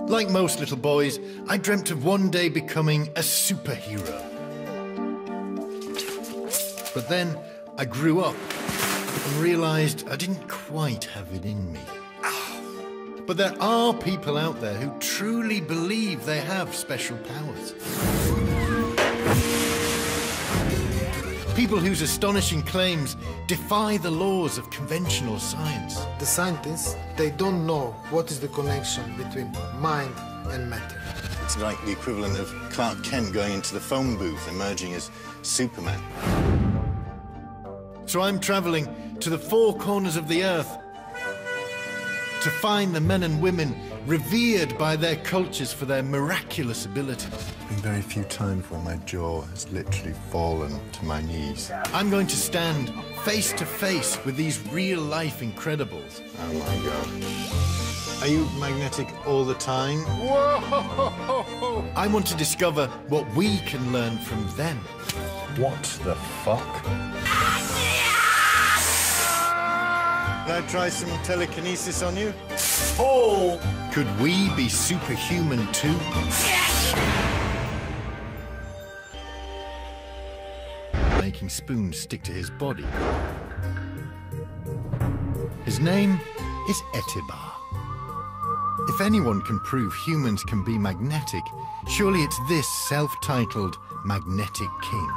Like most little boys, I dreamt of one day becoming a superhero. But then I grew up and realized I didn't quite have it in me. But there are people out there who truly believe they have special powers. People whose astonishing claims defy the laws of conventional science. The scientists, they don't know what is the connection between mind and matter. It's like the equivalent of Clark Kent going into the phone booth, emerging as Superman. So I'm traveling to the four corners of the earth to find the men and women revered by their cultures for their miraculous abilities. Been very few times when my jaw has literally fallen to my knees. I'm going to stand face to face with these real-life incredibles. Oh my God. Are you magnetic all the time? Whoa! I want to discover what we can learn from them. What the fuck? Can I try some telekinesis on you? Oh! Could we be superhuman too? Making spoons stick to his body. His name is Etibar. If anyone can prove humans can be magnetic, surely it's this self-titled magnetic king.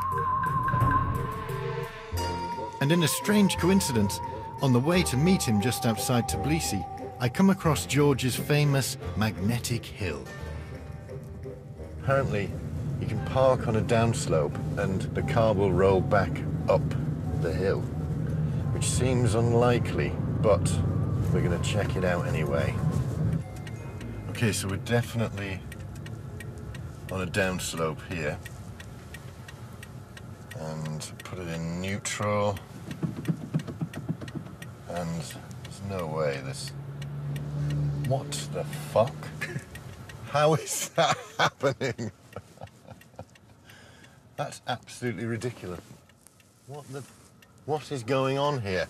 And in a strange coincidence, on the way to meet him just outside Tbilisi, I come across Georgia's famous magnetic hill. Apparently, you can park on a downslope and the car will roll back up the hill, which seems unlikely, but we're going to check it out anyway. Okay, so we're definitely on a downslope here. And put it in neutral. And there's no way this... What the fuck? How is that happening? That's absolutely ridiculous. What is going on here?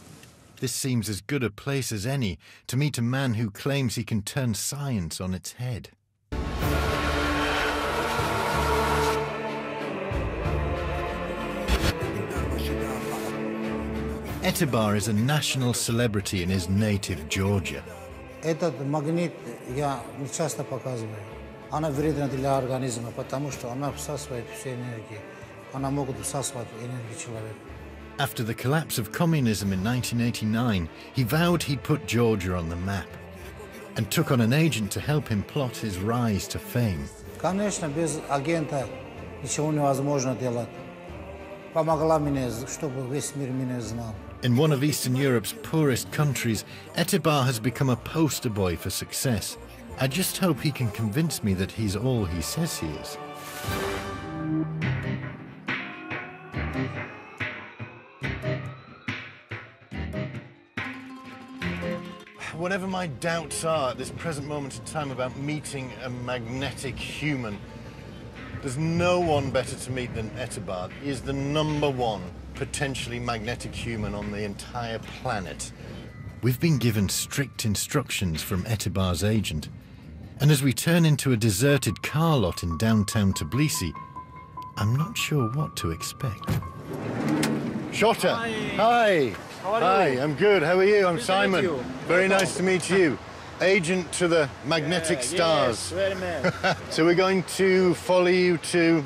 This seems as good a place as any to meet a man who claims he can turn science on its head. Etibar is a national celebrity in his native Georgia. Этот магнит я не часто показываю. Она вредна для организма, потому что она всасывает все энергии. Она может всасывать энергию человека. After the collapse of communism in 1989, he vowed he'd put Georgia on the map and took on an agent to help him plot his rise to fame. Конечно, без агента ничего невозможно делать. Помогла мне, чтобы весь мир меня знал. In one of Eastern Europe's poorest countries, Etibar has become a poster boy for success. I just hope he can convince me that he's all he says he is. Whatever my doubts are at this present moment in time about meeting a magnetic human, there's no one better to meet than Etibar. He is the #1 potentially magnetic human on the entire planet. We've been given strict instructions from Etibar's agent, and as we turn into a deserted car lot in downtown Tbilisi, I'm not sure what to expect. Shota! Hi! How are Hi, you? I'm good. How are you? I'm Nice to Simon. meet you. Very nice to meet you. Agent to the magnetic stars. Yes, very much. So we're going to follow you to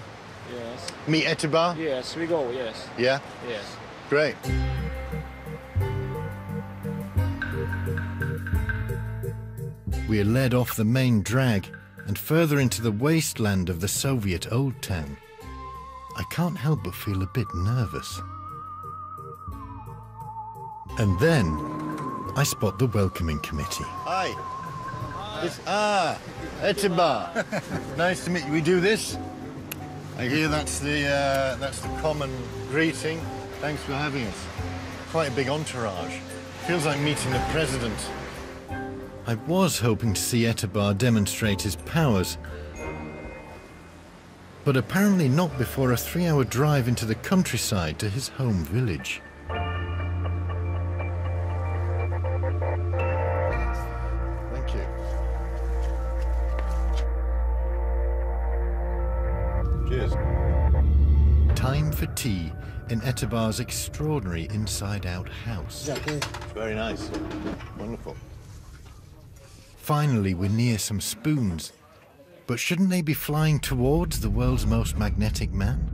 Yes. meet Etibar? Yes, we go, yes. Yeah? Yes. Great. We are led off the main drag and further into the wasteland of the Soviet Old Town. I can't help but feel a bit nervous. And then I spot the welcoming committee. Hi. Etibar. Nice to meet you. We do this. I hear that's the common greeting. Thanks for having us. Quite a big entourage. Feels like meeting the president. I was hoping to see Etibar demonstrate his powers, but apparently not before a 3-hour drive into the countryside to his home village. Thank you. time for tea in Etibar's extraordinary inside-out house. Very nice. Wonderful. Finally, we're near some spoons. But shouldn't they be flying towards the world's most magnetic man?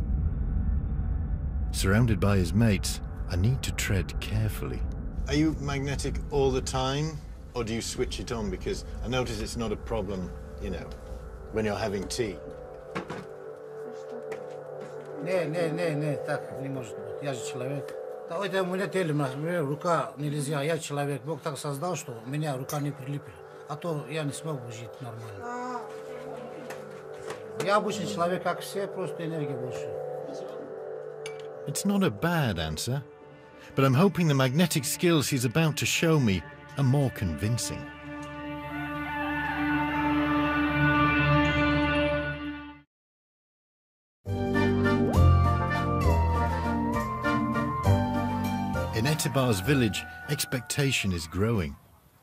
Surrounded by his mates, I need to tread carefully. Are you magnetic all the time, or do you switch it on? Because I notice it's not a problem, you know, when you're having tea. Не, так не может быть. Я же человек. Это у меня тело, рука нельзя. Я человек. Бог так создал, что у меня рука не прилипит. А то я не смогу жить нормально. Я обычный человек, как все, просто энергия больше. It's not a bad answer, but I'm hoping the magnetic skills he's about to show me are more convincing. In Etibar's village, expectation is growing.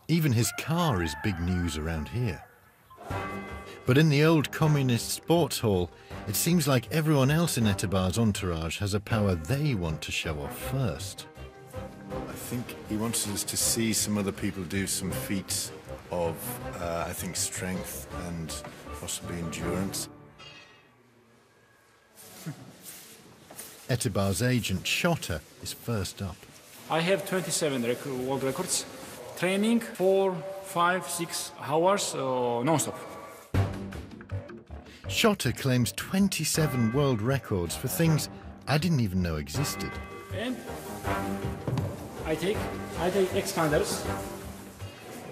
Even his car is big news around here. But in the old communist sports hall, it seems like everyone else in Etibar's entourage has a power they want to show off first. I think he wants us to see some other people do some feats of, I think, strength and possibly endurance. Etibar's agent, Shota, is first up. I have 27 world records. Training 4, 5, 6 hours non-stop. Shota claims 27 world records for things I didn't even know existed. And I take expanders.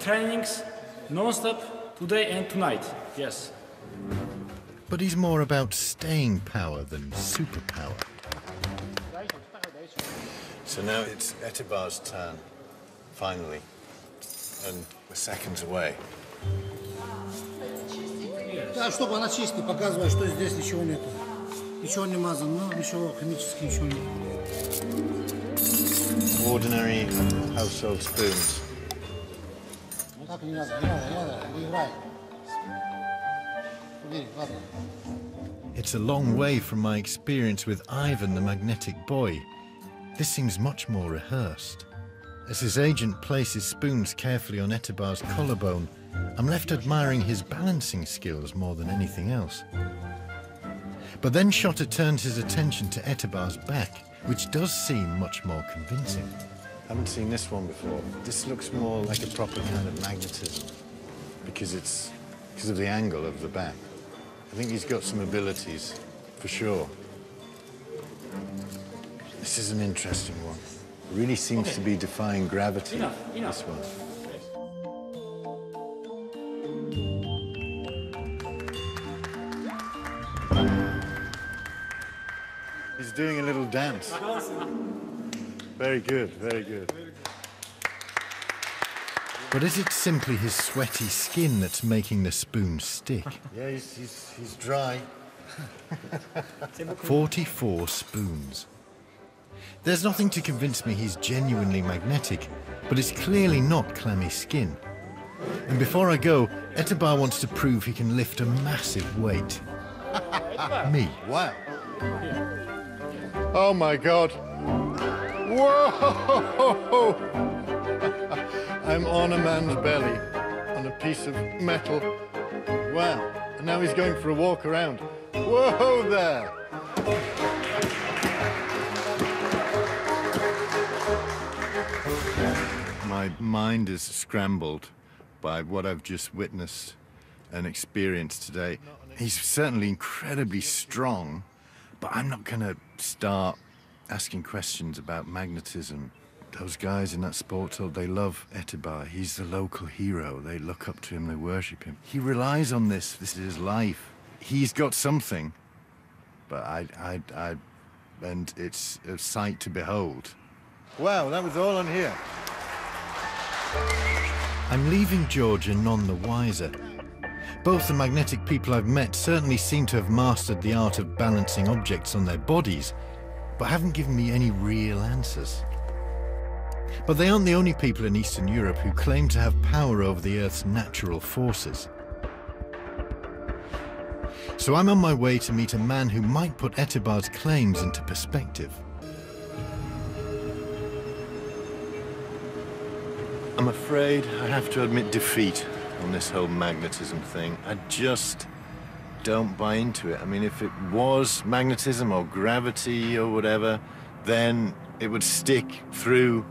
Trainings non-stop today and tonight. Yes. But he's more about staying power than superpower. So now it's Etibar's turn, finally, and we're seconds away. Да, чтобы она чистая, показывает, что здесь ничего нету. Ничего не мазано, ничего химически, ничего нет. Ordinary household spoons. Так не надо, не играй. Ладно. It's a long way from my experience with Ivan the magnetic boy. This seems much more rehearsed. As his agent places spoons carefully on Etibar's collarbone, I'm left admiring his balancing skills more than anything else. But then Shota turns his attention to Etibar's back, which does seem much more convincing. Haven't seen this one before. This looks more like a proper kind of magnetism because of the angle of the back. I think he's got some abilities, for sure. This is an interesting one. It really seems to be defying gravity, this one. He's doing a little dance. Very good, very good. But is it simply his sweaty skin that's making the spoon stick? Yeah, he's dry. 44 spoons. There's nothing to convince me he's genuinely magnetic, but it's clearly not clammy skin. And before I go, Etibar wants to prove he can lift a massive weight. Me. Wow. Oh my God. Whoa! I'm on a man's belly, on a piece of metal. Wow. And now he's going for a walk around. Whoa there! My mind is scrambled by what I've just witnessed and experienced today. He's certainly incredibly strong, but I'm not going to start asking questions about magnetism. Those guys in that sports hall, they love Etibar. He's the local hero. They look up to him, they worship him. He relies on this. This is his life. He's got something, but and it's a sight to behold. Wow, that was all on here. I'm leaving Georgia none the wiser. Both the magnetic people I've met certainly seem to have mastered the art of balancing objects on their bodies, but haven't given me any real answers. But they aren't the only people in Eastern Europe who claim to have power over the Earth's natural forces. So I'm on my way to meet a man who might put Etibar's claims into perspective. I'm afraid I have to admit defeat on this whole magnetism thing. I just don't buy into it. I mean, if it was magnetism or gravity or whatever, then it would stick through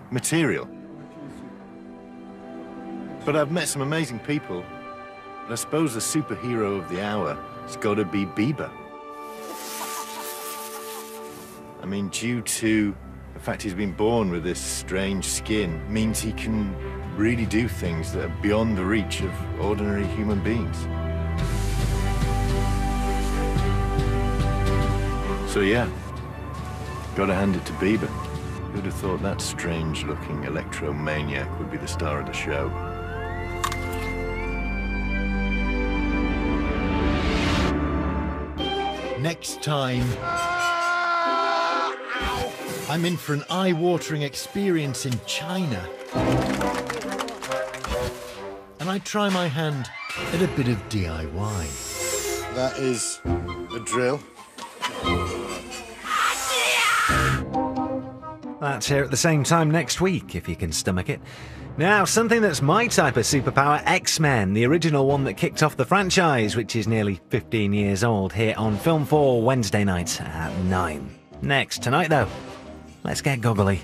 material. But I've met some amazing people. But I suppose the superhero of the hour has got to be Bieber. I mean, due to the fact he's been born with this strange skin, means he can really do things that are beyond the reach of ordinary human beings. So yeah, gotta hand it to Bieber. Who'd have thought that strange-looking electromaniac would be the star of the show? Next time, I'm in for an eye-watering experience in China. And I try my hand at a bit of DIY. That is a drill. That's here at the same time next week, if you can stomach it. Now, something that's my type of superpower, X-Men, the original one that kicked off the franchise, which is nearly 15 years old, here on Film 4 Wednesday nights at 9. Next, tonight though, let's get goggly.